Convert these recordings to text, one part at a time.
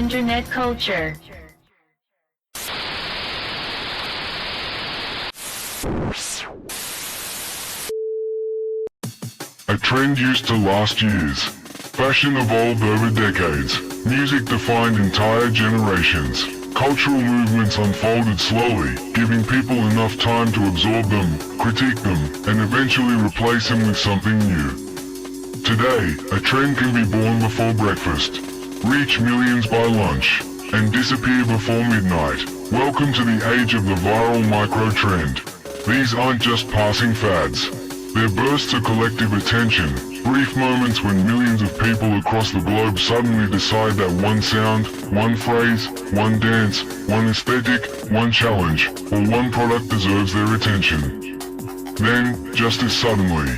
internet culture. A trend used to last years. Fashion evolved over decades. Music defined entire generations. Cultural movements unfolded slowly, giving people enough time to absorb them, critique them, and eventually replace them with something new. Today, a trend can be born before breakfast, reach millions by lunch, and disappear before midnight. Welcome to the age of the viral micro-trend. These aren't just passing fads. They're bursts of collective attention, brief moments when millions of people across the globe suddenly decide that one sound, one phrase, one dance, one aesthetic, one challenge, or one product deserves their attention. Then, just as suddenly,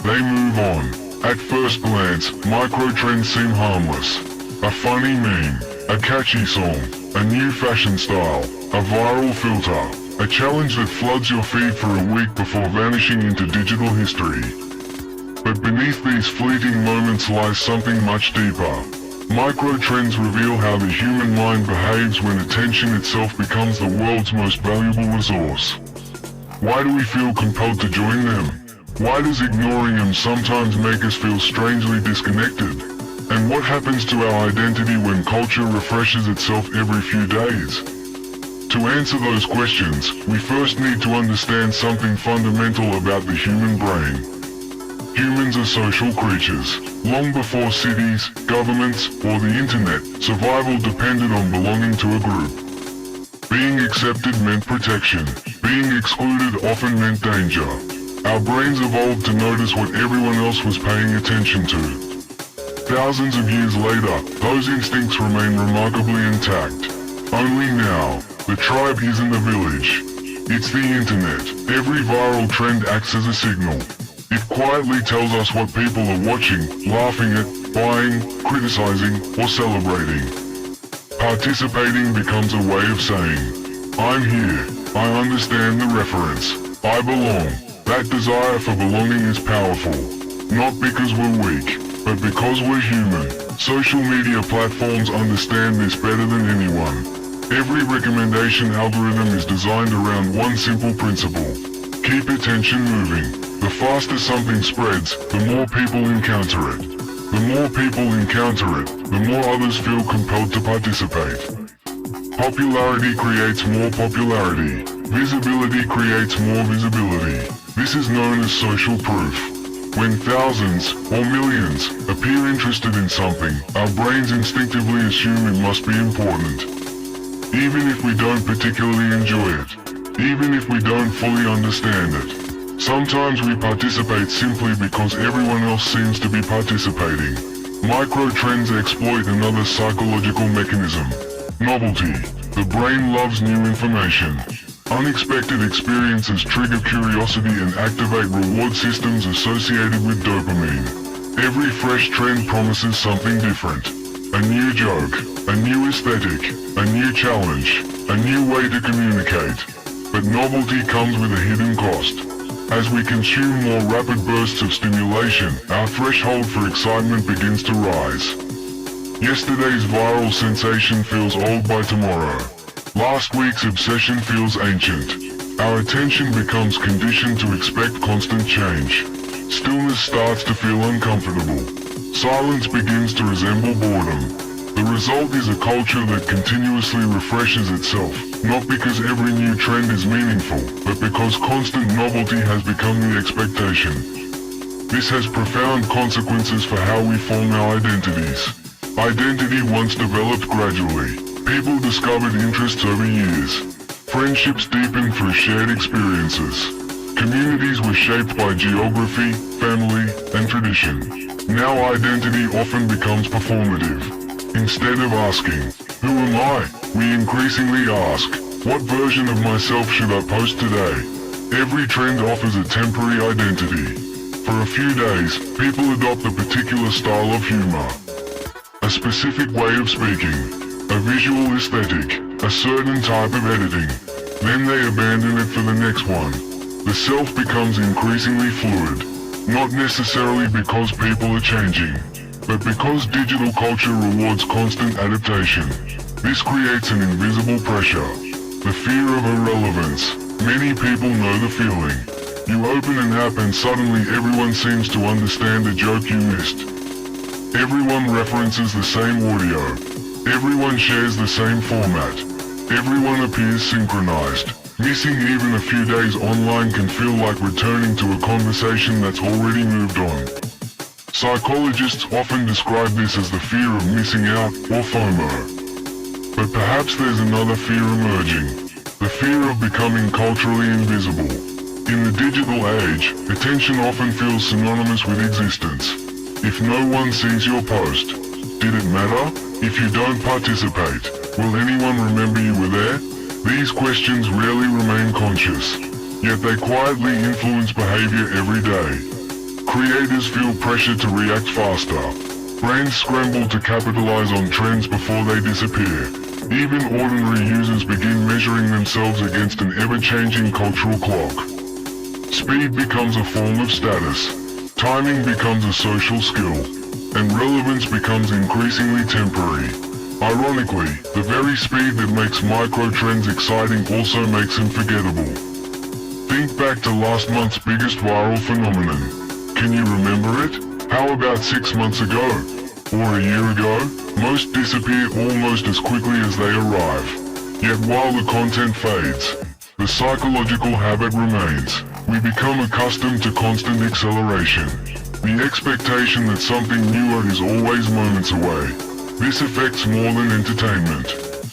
they move on. At first glance, micro-trends seem harmless. A funny meme, a catchy song, a new fashion style, a viral filter, a challenge that floods your feed for a week before vanishing into digital history. But beneath these fleeting moments lies something much deeper. Micro-trends reveal how the human mind behaves when attention itself becomes the world's most valuable resource. Why do we feel compelled to join them? Why does ignoring them sometimes make us feel strangely disconnected? And what happens to our identity when culture refreshes itself every few days? To answer those questions, we first need to understand something fundamental about the human brain. Humans are social creatures. Long before cities, governments, or the internet, survival depended on belonging to a group. Being accepted meant protection. Being excluded often meant danger. Our brains evolved to notice what everyone else was paying attention to. Thousands of years later, those instincts remain remarkably intact. Only now, the tribe isn't the village. It's the internet. Every viral trend acts as a signal. It quietly tells us what people are watching, laughing at, buying, criticizing, or celebrating. Participating becomes a way of saying, I'm here, I understand the reference, I belong. That desire for belonging is powerful. Not because we're weak, but because we're human. Social media platforms understand this better than anyone. Every recommendation algorithm is designed around one simple principle. Keep attention moving. The faster something spreads, the more people encounter it. The more people encounter it, the more others feel compelled to participate. Popularity creates more popularity. Visibility creates more visibility. This is known as social proof. When thousands, or millions, appear interested in something, our brains instinctively assume it must be important. Even if we don't particularly enjoy it. Even if we don't fully understand it. Sometimes we participate simply because everyone else seems to be participating. Micro-trends exploit another psychological mechanism. Novelty. The brain loves new information. Unexpected experiences trigger curiosity and activate reward systems associated with dopamine. Every fresh trend promises something different. A new joke, a new aesthetic, a new challenge, a new way to communicate. But novelty comes with a hidden cost. As we consume more rapid bursts of stimulation, our threshold for excitement begins to rise. Yesterday's viral sensation feels old by tomorrow. Last week's obsession feels ancient. Our attention becomes conditioned to expect constant change. Stillness starts to feel uncomfortable. Silence begins to resemble boredom. The result is a culture that continuously refreshes itself, not because every new trend is meaningful, but because constant novelty has become the expectation. This has profound consequences for how we form our identities. Identity once developed gradually. People discovered interests over years. Friendships deepened through shared experiences. Communities were shaped by geography, family, and tradition. Now identity often becomes performative. Instead of asking, who am I? We increasingly ask, what version of myself should I post today? Every trend offers a temporary identity. For a few days, people adopt a particular style of humor. A specific way of speaking. A visual aesthetic. A certain type of editing. Then they abandon it for the next one. The self becomes increasingly fluid. Not necessarily because people are changing, But because digital culture rewards constant adaptation, this creates an invisible pressure. The fear of irrelevance. Many people know the feeling. You open an app and suddenly everyone seems to understand a joke you missed. Everyone references the same audio. Everyone shares the same format. Everyone appears synchronized. Missing even a few days online can feel like returning to a conversation that's already moved on. Psychologists often describe this as the fear of missing out, or FOMO. But perhaps there's another fear emerging. The fear of becoming culturally invisible. In the digital age, attention often feels synonymous with existence. If no one sees your post, did it matter? If you don't participate, will anyone remember you were there? These questions rarely remain conscious, yet they quietly influence behavior every day. Creators feel pressure to react faster. Brands scramble to capitalize on trends before they disappear. Even ordinary users begin measuring themselves against an ever-changing cultural clock. Speed becomes a form of status. Timing becomes a social skill, and relevance becomes increasingly temporary. Ironically, the very speed that makes micro-trends exciting also makes them forgettable. Think back to last month's biggest viral phenomenon. Can you remember it? How about 6 months ago? Or a year ago? Most disappear almost as quickly as they arrive. Yet while the content fades, the psychological habit remains. We become accustomed to constant acceleration. The expectation that something newer is always moments away. This affects more than entertainment.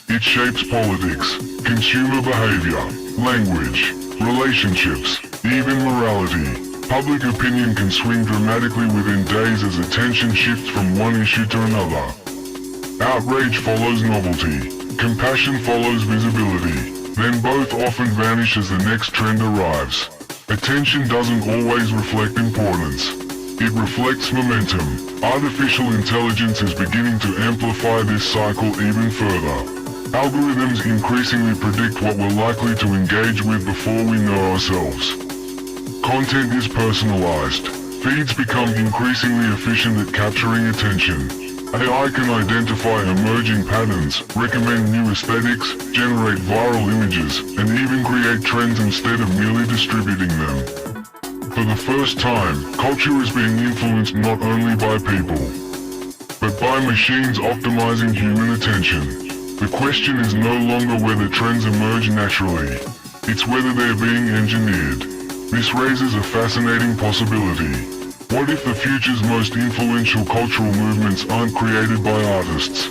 It shapes politics, consumer behavior, language, relationships, even morality. Public opinion can swing dramatically within days as attention shifts from one issue to another. Outrage follows novelty. Compassion follows visibility. Then both often vanish as the next trend arrives. Attention doesn't always reflect importance. It reflects momentum. Artificial intelligence is beginning to amplify this cycle even further. Algorithms increasingly predict what we're likely to engage with before we know ourselves. Content is personalized. Feeds become increasingly efficient at capturing attention. AI can identify emerging patterns, recommend new aesthetics, generate viral images, and even create trends instead of merely distributing them. For the first time, culture is being influenced not only by people, but by machines optimizing human attention. The question is no longer whether trends emerge naturally, it's whether they're being engineered. This raises a fascinating possibility. What if the future's most influential cultural movements aren't created by artists,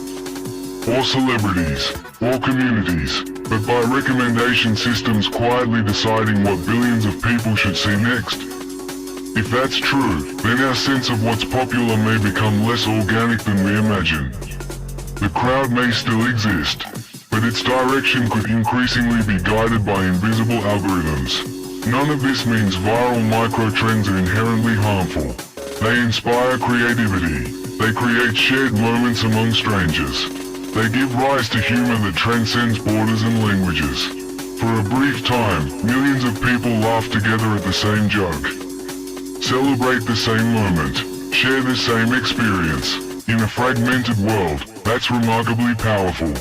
or celebrities, or communities, but by recommendation systems quietly deciding what billions of people should see next? If that's true, then our sense of what's popular may become less organic than we imagine. The crowd may still exist, but its direction could increasingly be guided by invisible algorithms. None of this means viral micro-trends are inherently harmful. They inspire creativity. They create shared moments among strangers. They give rise to humor that transcends borders and languages. For a brief time, millions of people laugh together at the same joke, celebrate the same moment, share the same experience. In a fragmented world, that's remarkably powerful.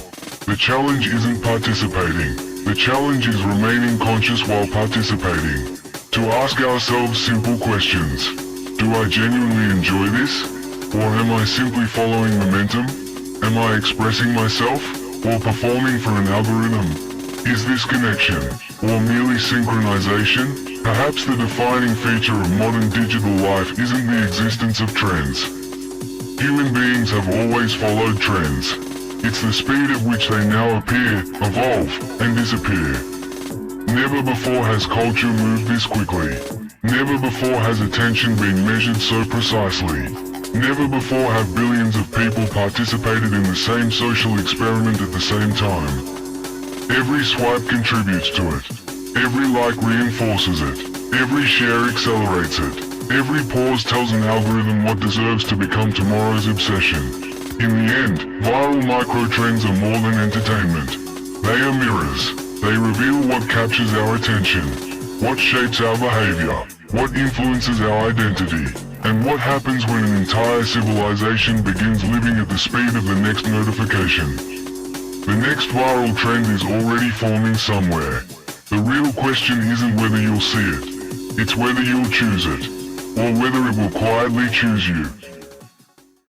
The challenge isn't participating. The challenge is remaining conscious while participating. To ask ourselves simple questions. Do I genuinely enjoy this? Or am I simply following momentum? Am I expressing myself? Or performing for an algorithm? Is this connection? Or merely synchronization? Perhaps the defining feature of modern digital life isn't the existence of trends. Human beings have always followed trends. It's the speed at which they now appear, evolve, and disappear. Never before has culture moved this quickly. Never before has attention been measured so precisely. Never before have billions of people participated in the same social experiment at the same time. Every swipe contributes to it. Every like reinforces it. Every share accelerates it. Every pause tells an algorithm what deserves to become tomorrow's obsession. In the end, viral micro-trends are more than entertainment. They are mirrors. They reveal what captures our attention, what shapes our behavior, what influences our identity, And what happens when an entire civilization begins living at the speed of the next notification? The next viral trend is already forming somewhere. The real question isn't whether you'll see it. It's whether you'll choose it, or whether it will quietly choose you.